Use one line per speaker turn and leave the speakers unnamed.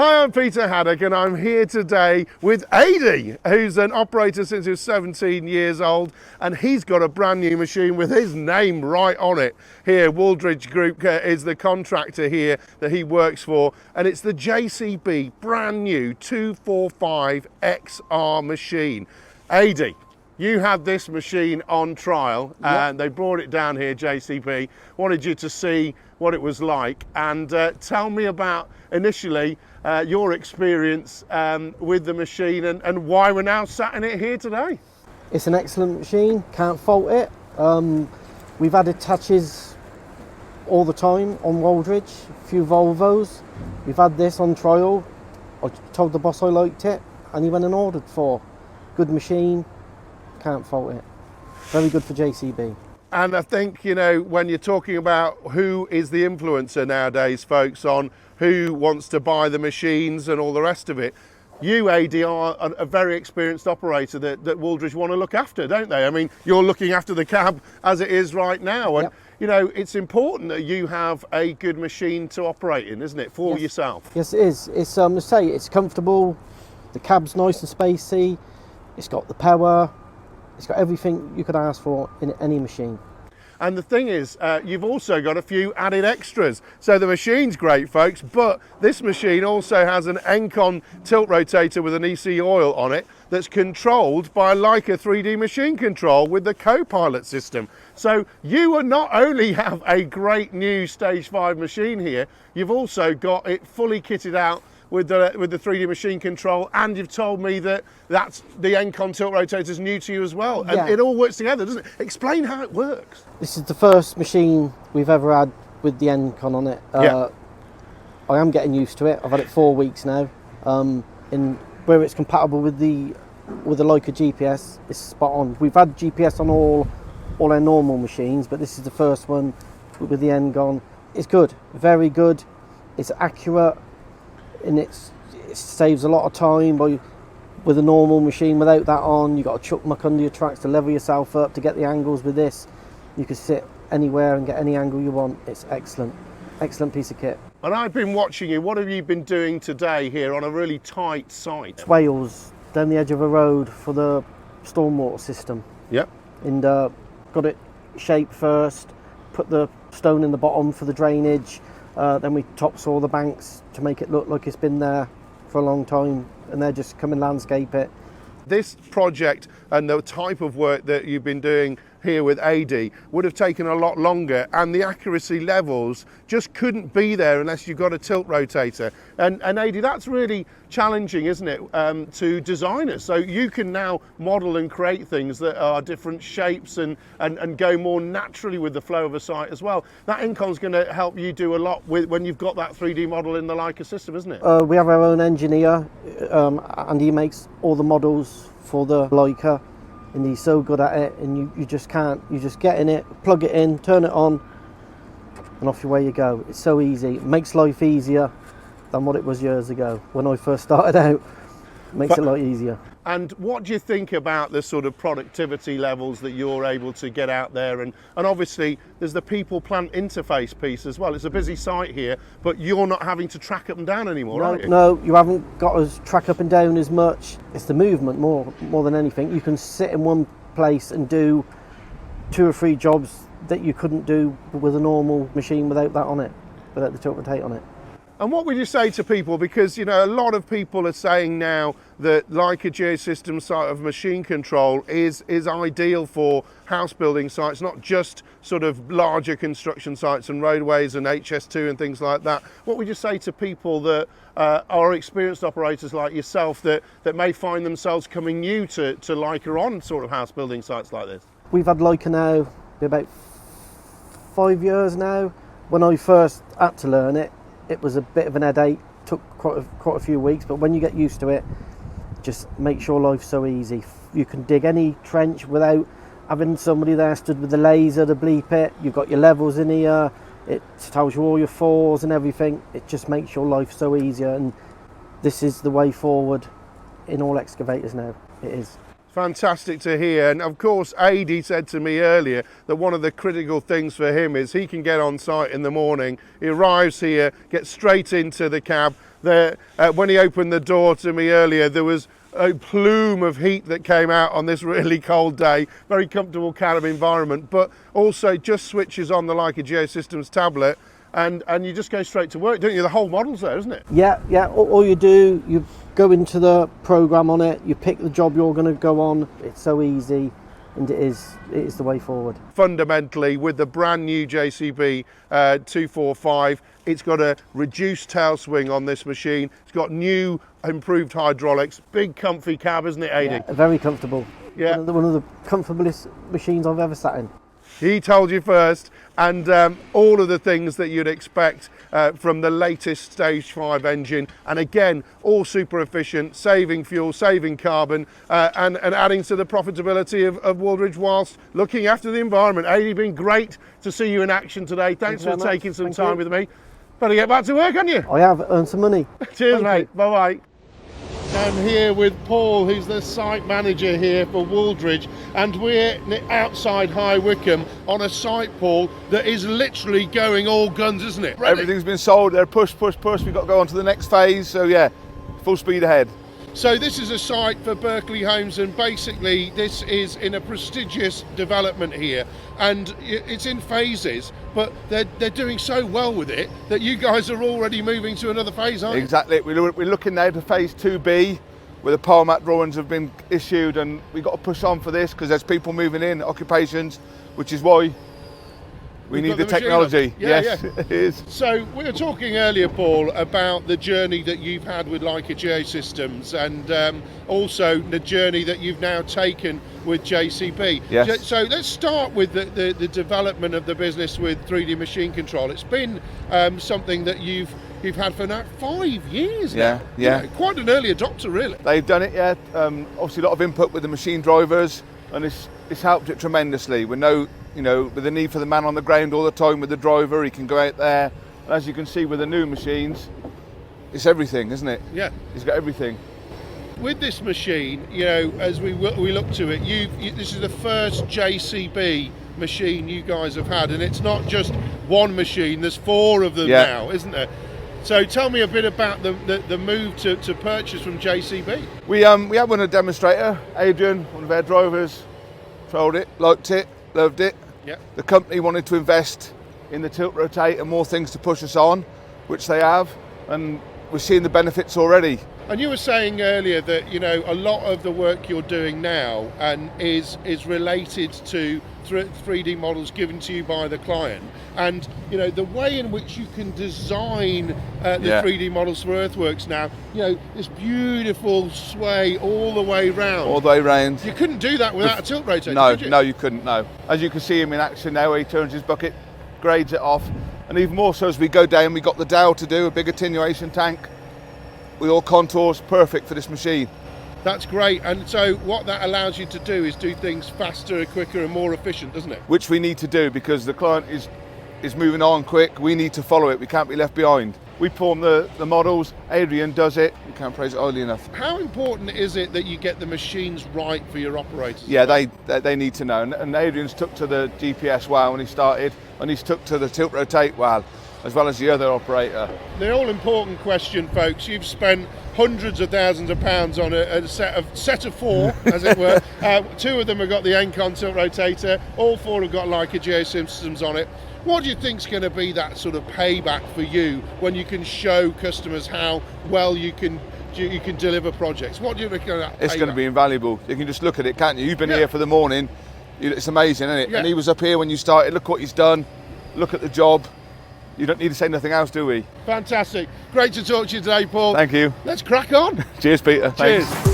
Hi, I'm Peter Haddock and I'm here today with Aide, who's an operator since he was 17 years old, and he's got a brand new machine with his name right on it. Here, Wooldridge Group is the contractor here that he works for, and it's the JCB brand new 245XR machine. Aide, you had this machine on trial and they brought it down here, JCB, wanted you to see what it was like, and tell me about initially your experience with the machine and why we're now sat in it here today.
It's an excellent machine, can't fault it. We've added touches all the time on Wooldridge, a few Volvos. We've had this on trial. I told the boss I liked it and he went and ordered 4. Good machine, can't fault it. Very good for JCB.
And I think, you know, when you're talking about who is the influencer nowadays, folks, on who wants to buy the machines and all the rest of it, you, Aide, are a very experienced operator that Wooldridge want to look after, don't they? I mean, you're looking after the cab as it is right now. And, you know, it's important that you have a good machine to operate in, isn't it, for yourself? Yes,
it is. It's, it's comfortable, the cab's nice and spacey, it's got the power, it's got everything you could ask for in any machine.
And the thing is, you've also got a few added extras. So the machine's great, folks, but this machine also has an ENGCON tilt rotator with an EC oil on it that's controlled by a Leica 3D machine control with the CoPilot system. So you will not only have a great new Stage 5 machine here, you've also got it fully kitted out with the 3D machine control, and you've told me that that's the ENGCON tilt rotator is new to you as well. And it all works together, doesn't it? Explain how it works.
This is the first machine we've ever had with the ENGCON on it. I am getting used to it. I've had it 4 weeks now. In where it's compatible with the Leica GPS, it's spot on. We've had GPS on all our normal machines, but this is the first one with the ENGCON. It's good, very good. It's accurate. And it saves a lot of time with a normal machine. Without that on, you've got to chuck muck under your tracks to level yourself up to get the angles. With this, you can sit anywhere and get any angle you want. It's excellent, excellent piece of kit.
And I've been watching you. What have you been doing today here on a really tight site?
Swales down the edge of a road for the stormwater system.
Yep.
And got it shaped first, put the stone in the bottom for the drainage. Then we topsoil the banks to make it look like it's been there for a long time, and they're just come and landscape it. This project and the type of work that you've been doing here with Aide would have taken a lot longer, and the accuracy levels just couldn't be there unless you've got a tilt rotator. And Aide, that's really challenging, isn't it, to designers? So you can now model and create things that are different shapes and go more naturally with the flow of a site as well. That ENGCON's going to help you do a lot with when you've got that 3D model in the Leica system, isn't it? We have our own engineer, and he makes all the models for the Leica. And he's so good at it, and you just get in it, plug it in, turn it on, and off your way you go. It's so easy. It makes life easier than what it was years ago when I first started out. It makes it a lot easier. And what do you think about the sort of productivity levels that you're able to get out there? And obviously there's the people-plant interface piece as well. It's a busy site here, but you're not having to track up and down anymore, are you? No, you haven't got to track up and down as much. It's the movement more than anything. You can sit in one place and do 2 or 3 jobs that you couldn't do with a normal machine without that on it, without the tilt rotate on it. And what would you say to people? Because, you know, a lot of people are saying now that Leica Geosystems site of machine control is ideal for house building sites, not just sort of larger construction sites and roadways and HS2 and things like that. What would you say to people that are experienced operators like yourself that may find themselves coming new to Leica on sort of house building sites like this? We've had Leica now about 5 years now. When I first had to learn it, it was a bit of an headache, took quite a few weeks, but when you get used to it, just makes your life so easy. You can dig any trench without having somebody there stood with the laser to bleep it. You've got your levels in here, it tells you all your falls and everything. It just makes your life so easier, and this is the way forward in all excavators now. It is. Fantastic to hear. And of course, Aide said to me earlier that one of the critical things for him is he can get on site in the morning, he arrives here, gets straight into the cab,
When he opened the door to me earlier, there was a plume of heat that came out on this really cold day. Very comfortable kind of environment, but also just switches on the Leica Geosystems tablet, and you just go straight to work, don't you? The whole model's there, isn't it?
Yeah. All you do, you go into the program on it, you pick the job you're going to go on. It's so easy, and it is the way forward.
Fundamentally, with the brand new JCB 245, it's got a reduced tail swing on this machine. It's got new improved hydraulics, big comfy cab, isn't it, Aide?
Yeah, very comfortable.
Yeah.
One of the comfortablest machines I've ever sat in.
He told you first, and all of the things that you'd expect from the latest Stage 5 engine, and again, all super efficient, saving fuel, saving carbon, and adding to the profitability of Wooldridge whilst looking after the environment. Aide, been great to see you in action today. Thanks for taking some time with me. Better get back to work, haven't you?
I have earned some money.
Cheers, mate. Bye-bye. I'm here with Paul, who's the site manager here for Wooldridge, and we're outside High Wycombe on a site, Paul, that is literally going all guns, isn't it? Ready?
Everything's been sold. They're push. We've got to go on to the next phase. So yeah, full speed ahead.
So this is a site for Berkeley Homes, and basically this is in a prestigious development here, and it's in phases, but they're doing so well with it that you guys are already moving to another phase, aren't you?
Exactly. We're looking now to phase 2B, where the power mat drawings have been issued, and we've got to push on for this because there's people moving in, occupations, which is why we need the technology. Yes, it is.
So we were talking earlier, Paul, about the journey that you've had with Leica Geosystems, and also the journey that you've now taken with JCB.
Yes.
So let's start with the development of the business with 3D machine control. It's been something that you've had for now 5 years now.
Yeah.
You know, quite an early adopter, really.
They've done it, yeah. Obviously a lot of input with the machine drivers, and it's helped it tremendously. With with the need for the man on the ground all the time with the driver, he can go out there. And as you can see with the new machines, it's everything, isn't it?
Yeah.
It's got everything.
With this machine, as we look to it, this is the first JCB machine you guys have had, and it's not just one machine. There's 4 of them now, isn't there? So tell me a bit about the move to purchase from JCB.
We had one a demonstrator, Adrian, one of our drivers, trialled it, liked it, loved it.
Yeah.
The company wanted to invest in the tilt rotate and more things to push us on, which they have, and we're seeing the benefits already.
And you were saying earlier that a lot of the work you're doing now and is related to 3D models given to you by the client, and the way in which you can design the 3D models for earthworks now, this beautiful sway all the way round.
All the way round.
You couldn't do that without a tilt rotator,
No,
could you?
no, you couldn't. No. As you can see him in action now, he turns his bucket, grades it off, and even more so as we go down, we got the dowel to do a big attenuation tank with all contours, perfect for this machine.
That's great, and so what that allows you to do is do things faster, quicker and more efficient, doesn't it?
Which we need to do because the client is moving on quick. We need to follow it, we can't be left behind. We form the models, Adrian does it, we can't praise it highly enough.
How important is it that you get the machines right for your operators?
Yeah, they need to know, and Adrian's took to the GPS well when he started, and he's took to the tilt rotate well as the other operator.
The all-important question, folks, you've spent hundreds of thousands of pounds on a set of 4, as it were. 2 of them have got the ENGCON tilt rotator, all 4 have got Leica Geosystems on it. What do you think is going to be that sort of payback for you when you can show customers how well you can deliver projects? What do you reckon that
It's going to be invaluable. You can just look at it, can't you? You've been here for the morning. It's amazing, isn't it?
Yeah.
And he was up here when you started. Look what he's done. Look at the job. You don't need to say nothing else, do we?
Fantastic. Great to talk to you today, Paul.
Thank you.
Let's crack on.
Cheers, Peter.
Cheers.
Thanks.